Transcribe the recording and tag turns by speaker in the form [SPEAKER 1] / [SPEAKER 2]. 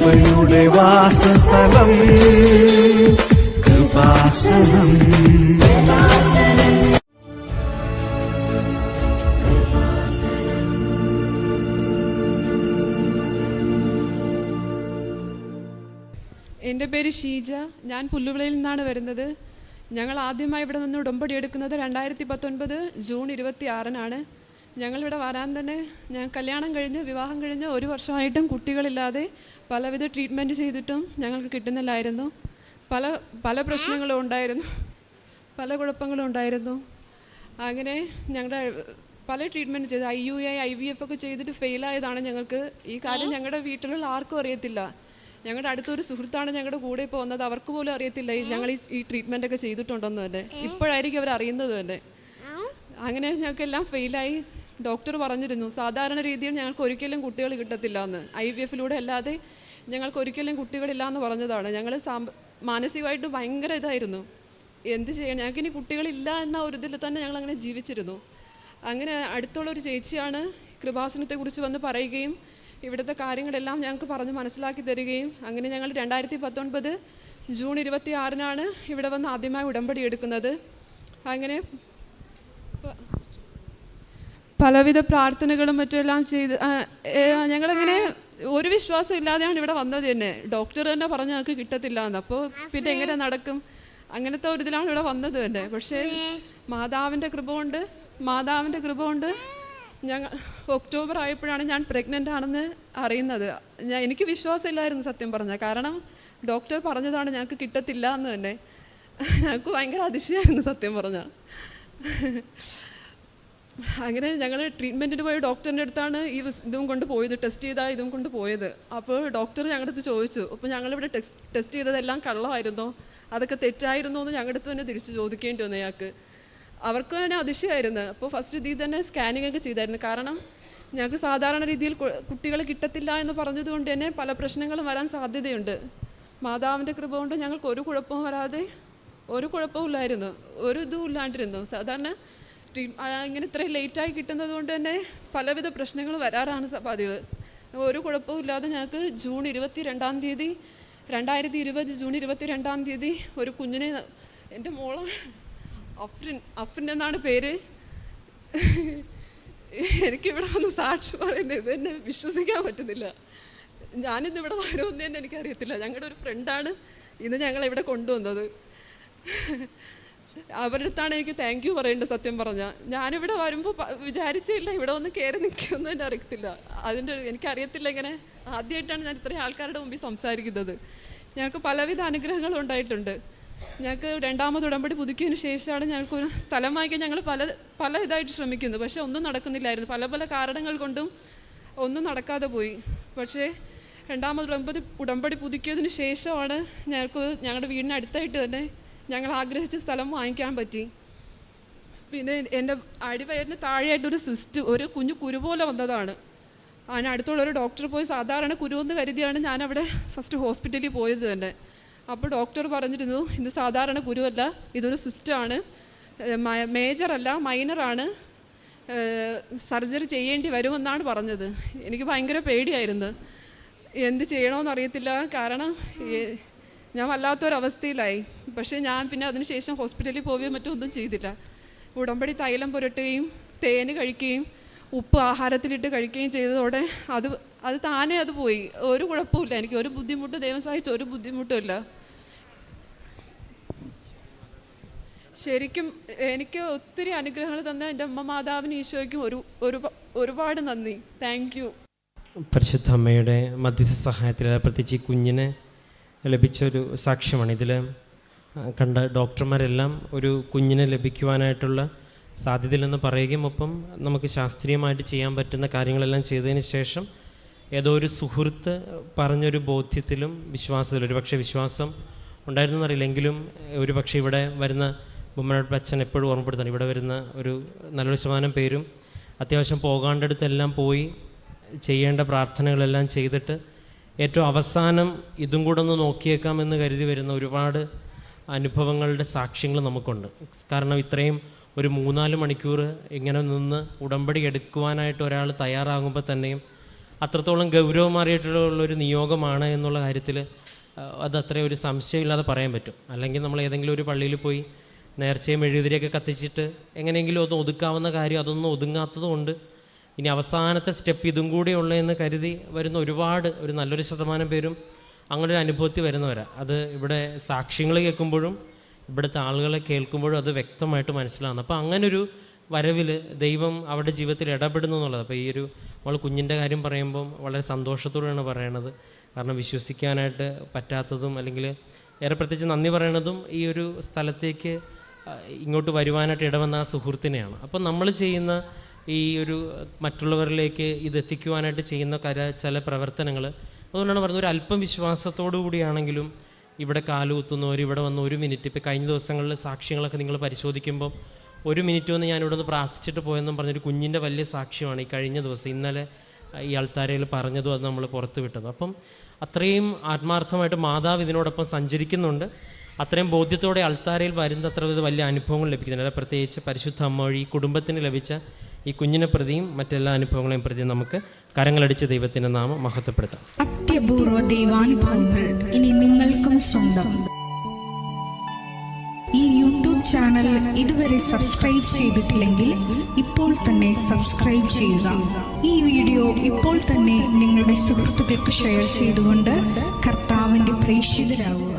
[SPEAKER 1] കൃപയുടെ വാസസ്ഥലം കൃപാസനം.
[SPEAKER 2] എൻ്റെ പേര് ഷീജ. ഞാൻ പുല്ലുവിളയിൽ നിന്നാണ് വരുന്നത്. ഞങ്ങൾ ആദ്യമായി ഇവിടെ നിന്ന് ഉടമ്പടി എടുക്കുന്നത് 2019 ജൂൺ 26-നാണ്. ഞങ്ങളിവിടെ വരാൻ തന്നെ ഞാൻ കല്യാണം കഴിഞ്ഞ് വിവാഹം കഴിഞ്ഞ് 1 വർഷമായിട്ടും കുട്ടികളില്ലാതെ പലവിധ ട്രീറ്റ്മെൻറ്റ് ചെയ്തിട്ടും ഞങ്ങൾക്ക് കിട്ടുന്നില്ലായിരുന്നു. പല പ്രശ്നങ്ങളും ഉണ്ടായിരുന്നു, പല കുഴപ്പങ്ങളും ഉണ്ടായിരുന്നു. അങ്ങനെ ഞങ്ങളുടെ പല ട്രീറ്റ്മെൻറ്റ് ചെയ്ത് IUI IVF ഒക്കെ ചെയ്തിട്ട് ഫെയിലായതാണ് ഞങ്ങൾക്ക്. ഈ കാര്യം ഞങ്ങളുടെ വീട്ടിലുള്ള ആർക്കും അറിയത്തില്ല. ഞങ്ങളുടെ അടുത്തൊരു സുഹൃത്താണ് ഞങ്ങളുടെ കൂടെ ഇപ്പോൾ വന്നത്. അവർക്ക് പോലും അറിയത്തില്ല ഞങ്ങൾ ഈ ട്രീറ്റ്മെൻ്റ് ഒക്കെ ചെയ്തിട്ടുണ്ടെന്ന് തന്നെ. ഇപ്പോഴായിരിക്കും അവർ അറിയുന്നത് തന്നെ. അങ്ങനെ ഞങ്ങൾക്കെല്ലാം ഫെയിലായി. ഡോക്ടർ പറഞ്ഞിരുന്നു സാധാരണ രീതിയിൽ ഞങ്ങൾക്ക് ഒരിക്കലും കുട്ടികൾ കിട്ടത്തില്ല എന്ന്. IVF-ലൂടെ അല്ലാതെ ഞങ്ങൾക്ക് ഒരിക്കലും കുട്ടികളില്ല എന്ന് പറഞ്ഞതാണ്. ഞങ്ങൾ മാനസികമായിട്ട് ഭയങ്കര ഇതായിരുന്നു. എന്ത് ചെയ്യണം, ഞങ്ങൾക്കിനി കുട്ടികളില്ല എന്ന ഒരു ഇതിൽ തന്നെ ഞങ്ങളങ്ങനെ ജീവിച്ചിരുന്നു. അങ്ങനെ അടുത്തുള്ളൊരു ചേച്ചിയാണ് കൃപാസനത്തെക്കുറിച്ച് വന്ന് പറയുകയും ഇവിടുത്തെ കാര്യങ്ങളെല്ലാം ഞങ്ങൾക്ക് പറഞ്ഞ് മനസ്സിലാക്കി തരികയും അങ്ങനെ ഞങ്ങൾ 2019 ജൂൺ 26-നാണ് ഇവിടെ വന്ന് ആദ്യമായി ഉടമ്പടി എടുക്കുന്നത്. അങ്ങനെ പലവിധ പ്രാർത്ഥനകളും മറ്റുമെല്ലാം ചെയ്ത് ഞങ്ങളങ്ങനെ ഒരു വിശ്വാസം ഇല്ലാതെയാണ് ഇവിടെ വന്നത് തന്നെ. ഡോക്ടർ തന്നെ പറഞ്ഞ് ഞങ്ങൾക്ക് കിട്ടത്തില്ല എന്ന്. അപ്പോൾ പിന്നെ എങ്ങനെ നടക്കും, അങ്ങനത്തെ ഒരു ഇതിലാണ് ഇവിടെ വന്നത് തന്നെ. പക്ഷേ മാതാവിൻ്റെ കൃപ കൊണ്ട് ഞങ്ങൾ ഒക്ടോബർ ആയപ്പോഴാണ് ഞാൻ പ്രഗ്നൻ്റ് ആണെന്ന് അറിയുന്നത്. എനിക്ക് വിശ്വാസമില്ലായിരുന്നു സത്യം പറഞ്ഞാൽ. കാരണം ഡോക്ടർ പറഞ്ഞതാണ് ഞങ്ങൾക്ക് കിട്ടത്തില്ല എന്ന് തന്നെ. ഞങ്ങൾക്ക് ഭയങ്കര അതിശയമായിരുന്നു സത്യം പറഞ്ഞാൽ. അങ്ങനെ ഞങ്ങൾ ട്രീറ്റ്മെൻറ്റിന് പോയ ഡോക്ടറിൻ്റെ അടുത്താണ് ഇതും കൊണ്ട് പോയത്, ടെസ്റ്റ് ചെയ്താൽ ഇതും കൊണ്ട് പോയത്. അപ്പോൾ ഡോക്ടർ ഞങ്ങളുടെ അടുത്ത് ചോദിച്ചു, അപ്പോൾ ഞങ്ങളിവിടെ ടെസ്റ്റ് ചെയ്തതെല്ലാം കള്ളമായിരുന്നോ, അതൊക്കെ തെറ്റായിരുന്നോ എന്ന് ഞങ്ങളുടെ അടുത്ത് തന്നെ തിരിച്ച് ചോദിക്കേണ്ടി വന്നു ഞങ്ങൾക്ക്. അവർക്ക് തന്നെ അതിശയമായിരുന്നു. അപ്പോൾ ഫസ്റ്റ് ഇതിൽ തന്നെ സ്കാനിങ് ഒക്കെ ചെയ്തായിരുന്നു. കാരണം ഞങ്ങൾക്ക് സാധാരണ രീതിയിൽ കുട്ടികൾ കിട്ടത്തില്ല എന്ന് പറഞ്ഞതുകൊണ്ട് തന്നെ പല പ്രശ്നങ്ങളും വരാൻ സാധ്യതയുണ്ട്. മാതാവിൻ്റെ കൃപ കൊണ്ട് ഞങ്ങൾക്ക് ഒരു കുഴപ്പവും വരാതെ, ഒരു കുഴപ്പവും ഇല്ലായിരുന്നു, ഒരു ഇതും ഇല്ലാണ്ടിരുന്നു. സാധാരണ ഇങ്ങനെ ഇത്രയും ലേറ്റായി കിട്ടുന്നത് കൊണ്ട് തന്നെ പലവിധ പ്രശ്നങ്ങൾ വരാറാണ് പതിവ്. ഒരു കുഴപ്പവും ഇല്ലാതെ ഞങ്ങൾക്ക് ജൂൺ 22 ജൂൺ 22 ഒരു കുഞ്ഞിനെ, എൻ്റെ മോളാണ് അഫ്രിൻ എന്നാണ് പേര്. എനിക്കിവിടെ വന്ന് സാക്ഷി പറയുന്നത് ഇത് എന്നെ വിശ്വസിക്കാൻ പറ്റുന്നില്ല. ഞാനിന്നിവിടെ വരുമെന്ന് തന്നെ എനിക്കറിയത്തില്ല. ഞങ്ങളുടെ ഒരു ഫ്രണ്ടാണ് ഇന്ന് ഞങ്ങളിവിടെ കൊണ്ടുവന്നത്. അവരുടെ അടുത്താണ് എനിക്ക് താങ്ക് യു പറയേണ്ടത് സത്യം പറഞ്ഞാൽ. ഞാനിവിടെ വരുമ്പോൾ വിചാരിച്ചില്ല ഇവിടെ വന്ന് കയറി നിൽക്കുമെന്ന് തന്നെ അറിയത്തില്ല. എനിക്കറിയത്തില്ല. ഇങ്ങനെ ആദ്യമായിട്ടാണ് ഞാൻ ഇത്രയും ആൾക്കാരുടെ മുമ്പിൽ സംസാരിക്കുന്നത്. ഞങ്ങൾക്ക് പലവിധ അനുഗ്രഹങ്ങളും ഉണ്ടായിട്ടുണ്ട്. ഞങ്ങൾക്ക് 2ാമത് ഉടമ്പടി പുതുക്കിയതിന് ശേഷമാണ് ഞങ്ങൾക്കൊരു സ്ഥലം വാങ്ങിക്കാൻ ഞങ്ങൾ പല ഇതായിട്ട് ശ്രമിക്കുന്നു. പക്ഷേ ഒന്നും നടക്കുന്നില്ലായിരുന്നു. പല കാരണങ്ങൾ കൊണ്ടും ഒന്നും നടക്കാതെ പോയി. പക്ഷേ 2ാമത് ഉടമ്പടി പുതുക്കിയതിന് ശേഷമാണ് ഞങ്ങളുടെ വീടിന് അടുത്തായിട്ട് തന്നെ ഞങ്ങൾ ആഗ്രഹിച്ച സ്ഥലം വാങ്ങിക്കാൻ പറ്റി. പിന്നെ എൻ്റെ അടിവയറിന് താഴെയായിട്ടൊരു ഒരു കുഞ്ഞു കുരു പോലെ വന്നതാണ്. അതിനടുത്തുള്ളൊരു ഡോക്ടർ പോയി സാധാരണ കുരുവെന്ന് കരുതിയാണ് ഞാനവിടെ ഫസ്റ്റ് ഹോസ്പിറ്റലിൽ പോയത് തന്നെ. അപ്പോൾ ഡോക്ടർ പറഞ്ഞിരുന്നു ഇത് സാധാരണ കുരുവല്ല, ഇതൊരു സിസ്റ്റാണ്, മേജറല്ല മൈനറാണ്, സർജറി ചെയ്യേണ്ടി വരുമെന്നാണ് പറഞ്ഞത്. എനിക്ക് ഭയങ്കര പേടിയായിരുന്നു. എന്ത് ചെയ്യണമെന്ന് അറിയത്തില്ല. കാരണം ഞാൻ വല്ലാത്തൊരവസ്ഥയിലായി. പക്ഷേ ഞാൻ പിന്നെ അതിനുശേഷം ഹോസ്പിറ്റലിൽ പോവുകയും മറ്റൊന്നും ചെയ്തില്ല. ഉടമ്പടി തൈലം പുരട്ടുകയും തേന് കഴിക്കുകയും ഉപ്പ് ആഹാരത്തിലിട്ട് കഴിക്കുകയും ചെയ്തതോടെ അത് താനേ അത് പോയി. ഒരു കുഴപ്പമില്ല. എനിക്ക് ഒരു ബുദ്ധിമുട്ട് ദൈവം സഹായിച്ച ഒരു ബുദ്ധിമുട്ടുമില്ല. ശരിക്കും എനിക്ക് ഒത്തിരി അനുഗ്രഹങ്ങൾ തന്ന എൻ്റെ അമ്മ മാതാവിന് ഈശോയ്ക്കും ഒരുപാട് നന്ദി. Thank you.
[SPEAKER 3] പരിശുദ്ധ അമ്മയുടെ മധ്യസ്ഥ സഹായത്തിൽ പ്രത്യേകിച്ച് കുഞ്ഞിന് ലഭിച്ചൊരു സാക്ഷ്യമാണ്. ഇതിൽ കണ്ട ഡോക്ടർമാരെല്ലാം ഒരു കുഞ്ഞിനെ ലഭിക്കുവാനായിട്ടുള്ള സാധ്യതയില്ലെന്ന് പറയുകയും ഒപ്പം നമുക്ക് ശാസ്ത്രീയമായിട്ട് ചെയ്യാൻ പറ്റുന്ന കാര്യങ്ങളെല്ലാം ചെയ്തതിന് ശേഷം ഏതോ ഒരു സുഹൃത്ത് പറഞ്ഞൊരു ബോധ്യത്തിലും വിശ്വാസത്തിലും, ഒരു പക്ഷേ വിശ്വാസം ഉണ്ടായിരുന്നെന്നറിയില്ലെങ്കിലും ഒരു പക്ഷേ ഇവിടെ വരുന്ന ബൊമ്മനാട് അച്ഛൻ എപ്പോഴും ഓർമ്മപ്പെടുത്തണം, ഇവിടെ വരുന്ന ഒരു നല്ലൊരു ശതമാനം പേരും അത്യാവശ്യം പോകാണ്ടടുത്തെല്ലാം പോയി ചെയ്യേണ്ട പ്രാർത്ഥനകളെല്ലാം ചെയ്തിട്ട് ഏറ്റവും അവസാനം ഇതും കൂടെ ഒന്ന് നോക്കിയേക്കാമെന്ന് കരുതി വരുന്ന ഒരുപാട് അനുഭവങ്ങളുടെ സാക്ഷ്യങ്ങൾ നമുക്കുണ്ട്. കാരണം ഇത്രയും ഒരു 3-4 മണിക്കൂർ ഇങ്ങനെ നിന്ന് ഉടമ്പടി എടുക്കുവാനായിട്ട് ഒരാൾ തയ്യാറാകുമ്പോൾ തന്നെയും അത്രത്തോളം ഗൗരവമേറിയിട്ടുള്ളൊരു നിയോഗമാണ് എന്നുള്ള കാര്യത്തിൽ അത് അത്രയും ഒരു സംശയമില്ലാതെ പറയാൻ പറ്റും. അല്ലെങ്കിൽ നമ്മൾ ഏതെങ്കിലും ഒരു പള്ളിയിൽ പോയി നേർച്ചയും മെഴുകുതിരിയൊക്കെ കത്തിച്ചിട്ട് എങ്ങനെയെങ്കിലും ഒന്ന് ഒതുക്കാവുന്ന കാര്യം അതൊന്നും ഒതുങ്ങാത്തത് കൊണ്ട് ഇനി അവസാനത്തെ സ്റ്റെപ്പ് ഇതും കൂടി ഉള്ളതെന്ന് കരുതി വരുന്ന ഒരു നല്ലൊരു ശതമാനം പേരും അങ്ങനെ ഒരു അനുഭവത്തിൽ വരുന്നവരാണ്. അത് ഇവിടെ സാക്ഷ്യങ്ങൾ കേൾക്കുമ്പോഴും ഇവിടുത്തെ ആളുകളെ കേൾക്കുമ്പോഴും അത് വ്യക്തമായിട്ട് മനസ്സിലാകുന്നു. അപ്പോൾ അങ്ങനൊരു വരവിൽ ദൈവം അവരുടെ ജീവിതത്തിൽ ഇടപെടുന്നു എന്നുള്ളത്. അപ്പോൾ ഈ ഒരു നമ്മൾ കുഞ്ഞിൻ്റെ കാര്യം പറയുമ്പം വളരെ സന്തോഷത്തോടെയാണ് പറയണത്. കാരണം വിശ്വസിക്കാനായിട്ട് പറ്റാത്തതും അല്ലെങ്കിൽ ഏറെ പ്രത്യേകിച്ച് നന്ദി പറയണതും ഈ ഒരു സ്ഥലത്തേക്ക് ഇങ്ങോട്ട് വരുവാനായിട്ട് ഇടവന്ന ആ സുഹൃത്തിനെയാണ്. അപ്പം നമ്മൾ ചെയ്യുന്ന ഈ ഒരു മറ്റുള്ളവരിലേക്ക് ഇതെത്തിക്കുവാനായിട്ട് ചെയ്യുന്ന ചില പ്രവർത്തനങ്ങൾ, അതുകൊണ്ടാണ് പറയുന്നത് ഒരു അല്പം വിശ്വാസത്തോടു കൂടിയാണെങ്കിലും ഇവിടെ കാലുകുത്തുന്നവർ ഇവിടെ വന്ന് 1 മിനിറ്റ്, ഇപ്പോൾ കഴിഞ്ഞ ദിവസങ്ങളിൽ സാക്ഷ്യങ്ങളൊക്കെ നിങ്ങൾ പരിശോധിക്കുമ്പോൾ 1 മിനിറ്റ് വന്ന് ഞാനിവിടെ നിന്ന് പ്രാർത്ഥിച്ചിട്ട് പോയെന്നും പറഞ്ഞൊരു കുഞ്ഞിൻ്റെ വലിയ സാക്ഷ്യമാണ് ഈ കഴിഞ്ഞ ദിവസം ഇന്നലെ ഈ അൾത്താരയിൽ പറഞ്ഞതും അത് നമ്മൾ പുറത്ത് വിട്ടതും. അപ്പം അത്രയും ആത്മാർത്ഥമായിട്ട് മാതാവ് ഇതിനോടൊപ്പം സഞ്ചരിക്കുന്നുണ്ട്. അത്രയും ബോധ്യത്തോടെ അൾത്താരയിൽ വരുന്നത്ര വലിയ അനുഭവങ്ങൾ ലഭിക്കുന്നുണ്ട്. പ്രത്യേകിച്ച് പരിശുദ്ധ അമ്മ വഴി ഈ കുടുംബത്തിന് ലഭിച്ച ഈ കുഞ്ഞിനെ പ്രതിയും മറ്റെല്ലാ അനുഭവങ്ങളെയും പ്രതിയും നമുക്ക് കരങ്ങളടിച്ച് ദൈവത്തിൻ്റെ നാമം മഹത്വപ്പെടുത്താം.
[SPEAKER 4] അത്യപൂർവ ദൈവാനുഭവങ്ങൾ ഇനി നിങ്ങൾക്കും സ്വന്തം. ഈ യൂട്യൂബ് ചാനൽ ഇതുവരെ സബ്സ്ക്രൈബ് ചെയ്തിട്ടില്ലെങ്കിൽ ഇപ്പോൾ തന്നെ സബ്സ്ക്രൈബ് ചെയ്യുക. ഈ വീഡിയോ ഇപ്പോൾ തന്നെ നിങ്ങളുടെ സുഹൃത്തുക്കൾക്ക് ഷെയർ ചെയ്തുകൊണ്ട് കർത്താവിൻ്റെ പ്രേക്ഷിതരാകുക.